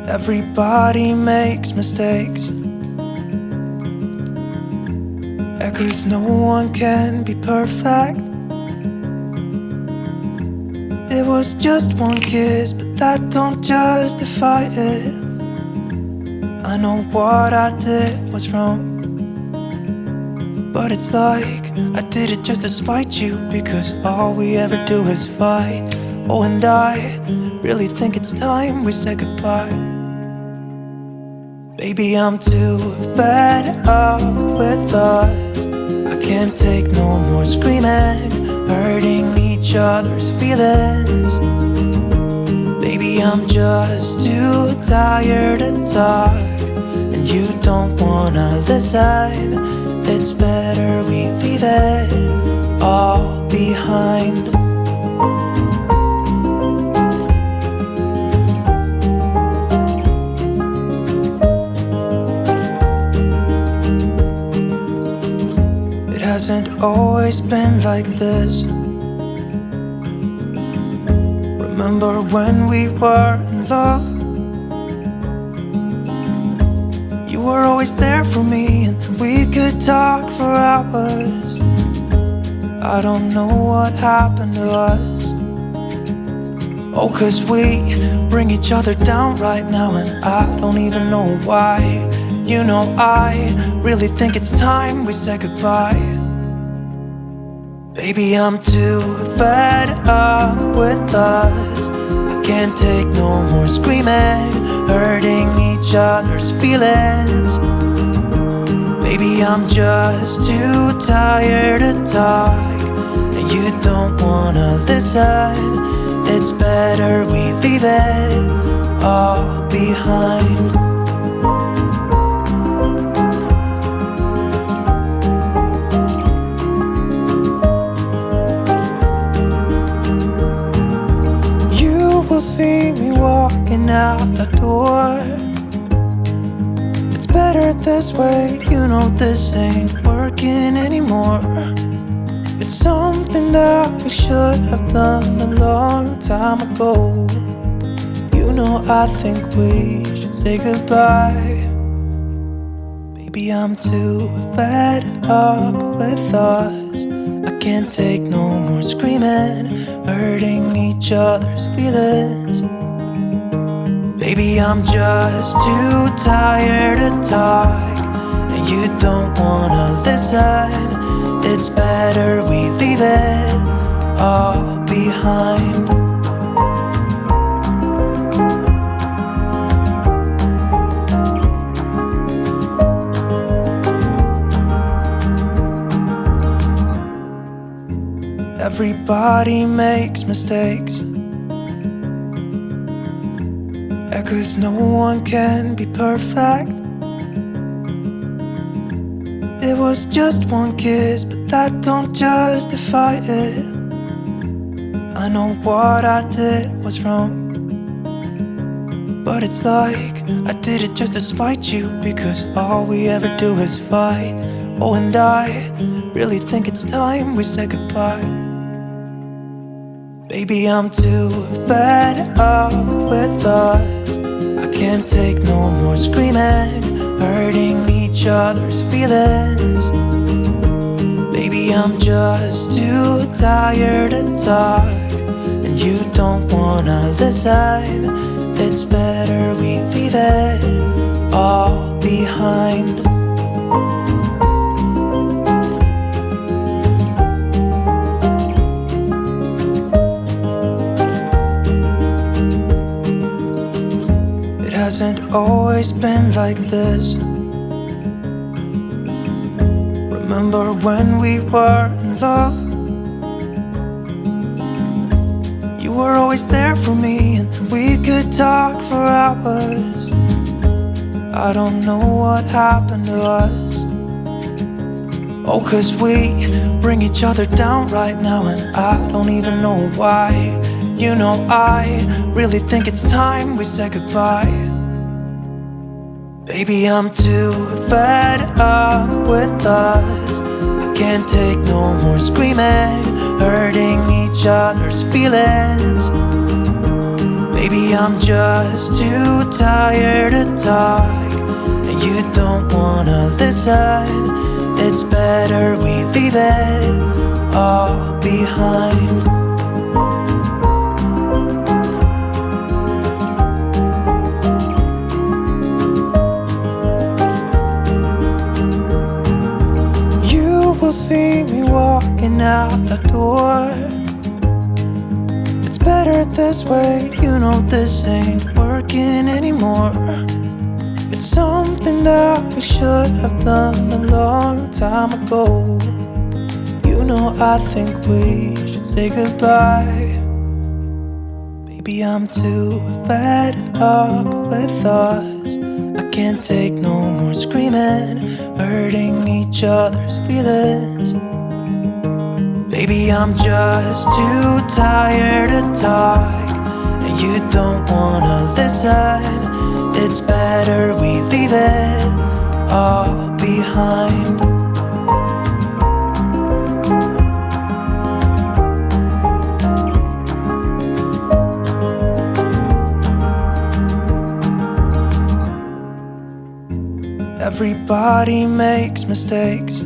Everybody makes mistakes, 'cause no one can be perfect. It was just one kiss, but that don't justify it. I know what I did was wrong, but it's like I did it just to spite you, because all we ever do is fight. Oh, and I really think it's time we say goodbye. Baby, I'm too fed up with us. I can't take no more screaming, hurting each other's feelings. Baby, I'm just too tired to talk, and you don't wanna listen. It's better we leave it all behind. It hasn't always been like this. Remember when we were in love? You were always there for me, and we could talk for hours. I don't know what happened to us. Oh, 'cause we bring each other down right now, and I don't even know why. You know, I really think it's time we say goodbye. Baby, I'm too fed up with us. I can't take no more screaming, hurting each other's feelings. Baby, I'm just too tired to talk, and you don't wanna listen. It's better we leave it all behind. See me walking out the door. It's better this way, you know this ain't working anymore. It's something that we should have done a long time ago. You know, I think we should say goodbye. Baby, I'm too fed up with us. I can't take no more screaming, hurting each other's feelings. Baby, I'm just too tired to talk, and you don't wanna listen. It's better we leave it all behind. Everybody makes mistakes, 'cause no one can be perfect. It was just one kiss, but that don't justify it. I know what I did was wrong, but it's like I did it just to spite you, because all we ever do is fight. Oh, and I really think it's time we say goodbye. Baby, I'm too fed up with us. I can't take no more screaming, hurting each other's feelings. Baby, I'm just too tired to talk, and you don't wanna listen. It's better we leave it all behind. Hasn't always been like this. Remember when we were in love? You were always there for me, and we could talk for hours. I don't know what happened to us. Oh, 'cause we bring each other down right now, and I don't even know why. You know, I really think it's time we say goodbye. Baby, I'm too fed up with us. I can't take no more screaming, hurting each other's feelings. Baby, I'm just too tired to talk, and you don't wanna listen. It's better we leave it all behind. You will see me walking out the door. It's better this way, you know this ain't working anymore. It's something that we should have done a long time ago. You know I think we should say goodbye. Baby, I'm too fed up with us. I can't take no more screaming, hurting each other's feelings. Baby, I'm just too tired to talk, and you don't wanna listen. It's better we leave it all behind. Everybody makes mistakes,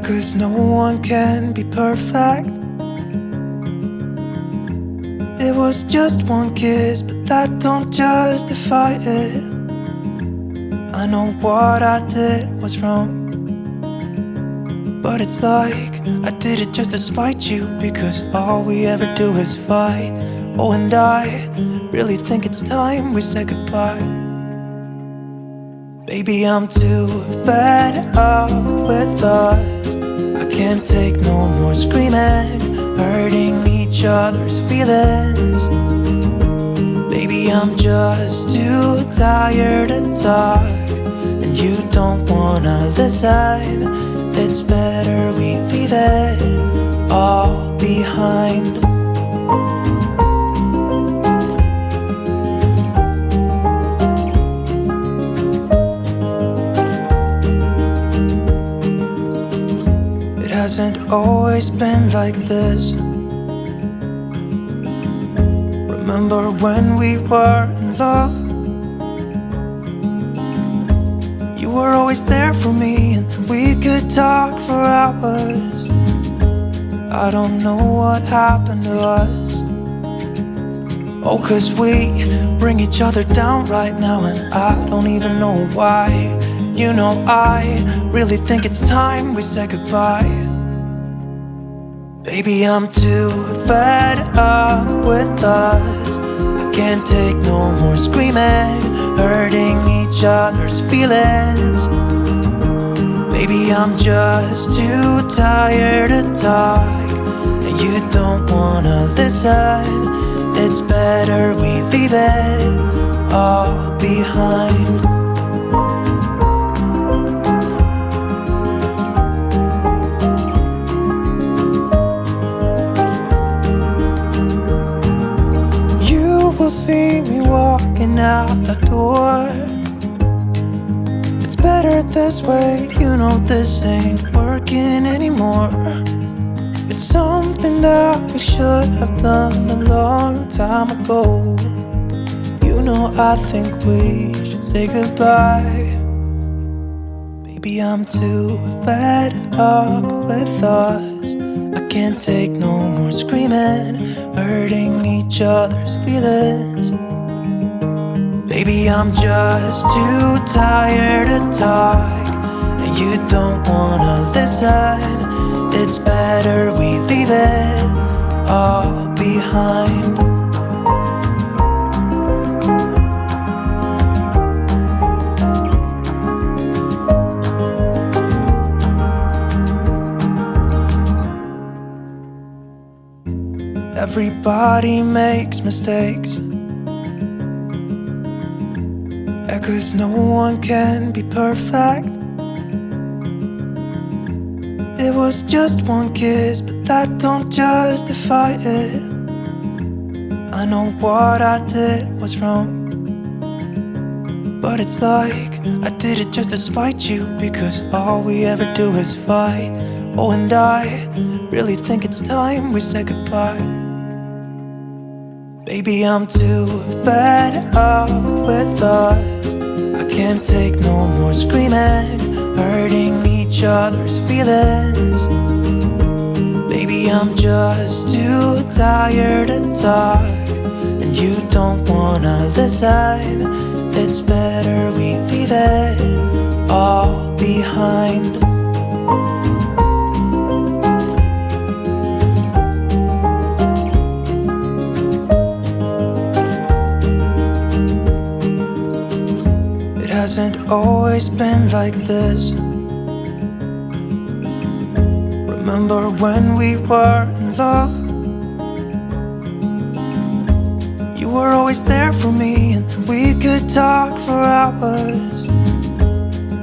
'cause no one can be perfect. It was just one kiss, but that don't justify it. I know what I did was wrong, but it's like I did it just to spite you, because all we ever do is fight. Oh, and I really think it's time we said goodbye. Baby, I'm too fed up with us. I can't take no more screaming, hurting each other's feelings. Baby, I'm just too tired to talk, and you don't wanna listen. It's better we leave it all behind. It hasn't always been like this. Remember when we were in love? You were always there for me, and we could talk for hours. I don't know what happened to us. Oh, 'cause we bring each other down right now, and I don't even know why. You know, I really think it's time we said goodbye. Baby, I'm too fed up with us. I can't take no more screaming, hurting each other's feelings. Baby, I'm just too tired to talk, and you don't wanna listen. It's better we leave it all behind. See me walking out the door. It's better this way, you know this ain't working anymore. It's something that we should have done a long time ago. You know I think we should say goodbye. Baby, I'm too fed up with us. I can't take no more screaming, hurting each other's feelings. Baby, I'm just too tired to talk, and you don't wanna listen. It's better we leave it all behind. Everybody makes mistakes, 'cause no one can be perfect. It was just one kiss, but that don't justify it. I know what I did was wrong, but it's like I did it just to spite you, because all we ever do is fight. Oh, and I really think it's time we said goodbye. Baby, I'm too fed up with us. I can't take no more screaming, hurting each other's feelings. Baby, I'm just too tired to talk, and you don't wanna listen. It's better we leave it all behind. It hasn't always been like this. Remember when we were in love? You were always there for me, and we could talk for hours.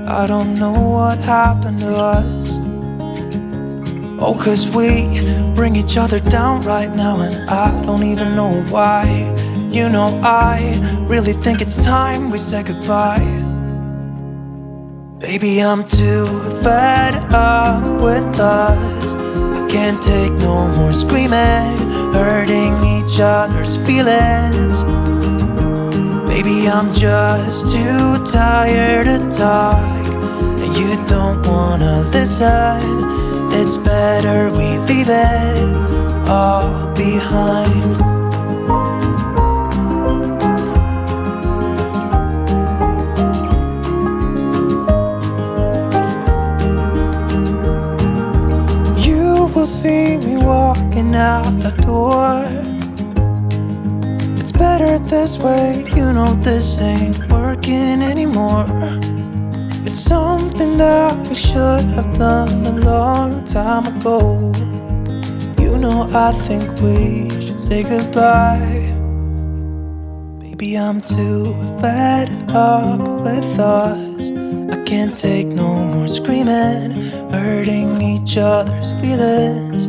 I don't know what happened to us. Oh, 'cause we bring each other down right now, and I don't even know why. You know, I really think it's time we say goodbye. Baby, I'm too fed up with us. I can't take no more screaming, hurting each other's feelings. Baby, I'm just too tired to talk, and you don't wanna listen. It's better we leave it all behind. See me walking out the door. It's better this way, you know this ain't working anymore. It's something that we should have done a long time ago. You know, I think we should say goodbye. Baby, I'm too fed up with us. I can't take no more screaming, hurting each other's feelings.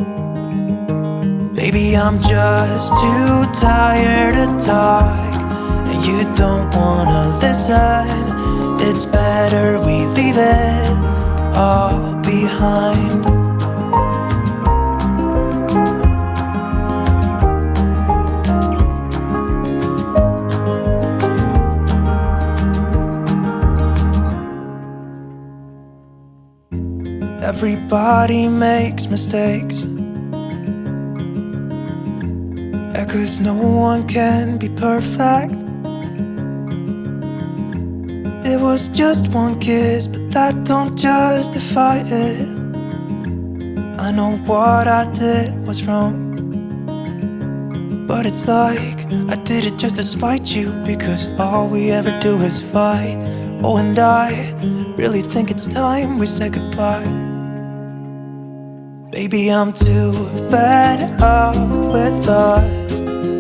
Baby, I'm just too tired to talk, and you don't wanna listen. It's better we leave it all behind. Everybody makes mistakes, yeah, 'cause no one can be perfect. It was just one kiss, but that don't justify it. I know what I did was wrong, but it's like I did it just to spite you, because all we ever do is fight. Oh, and I really think it's time we say goodbye. Baby, I'm too fed up with us.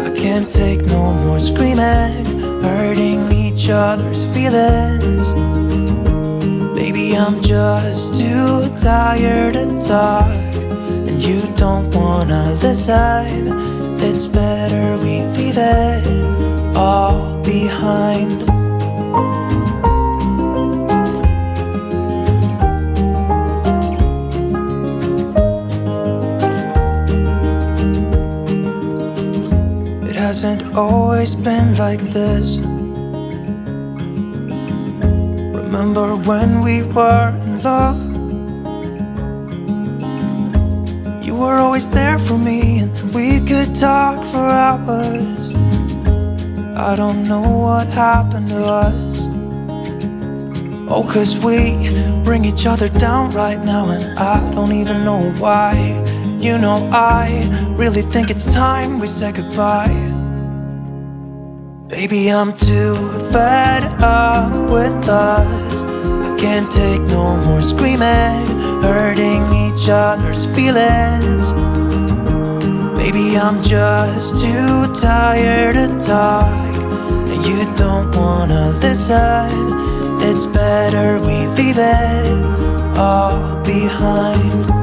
I can't take no more screaming, hurting each other's feelings. Baby, I'm just too tired to talk, and you don't wanna listen. It's better we leave it all behind. Hasn't always been like this. Remember when we were in love? You were always there for me, and we could talk for hours. I don't know what happened to us. Oh, 'cause we bring each other down right now, and I don't even know why. You know, I really think it's time we say goodbye. Baby, I'm too fed up with us. I can't take no more screaming, hurting each other's feelings. Baby, I'm just too tired to talk, and you don't wanna listen. It's better we leave it all behind.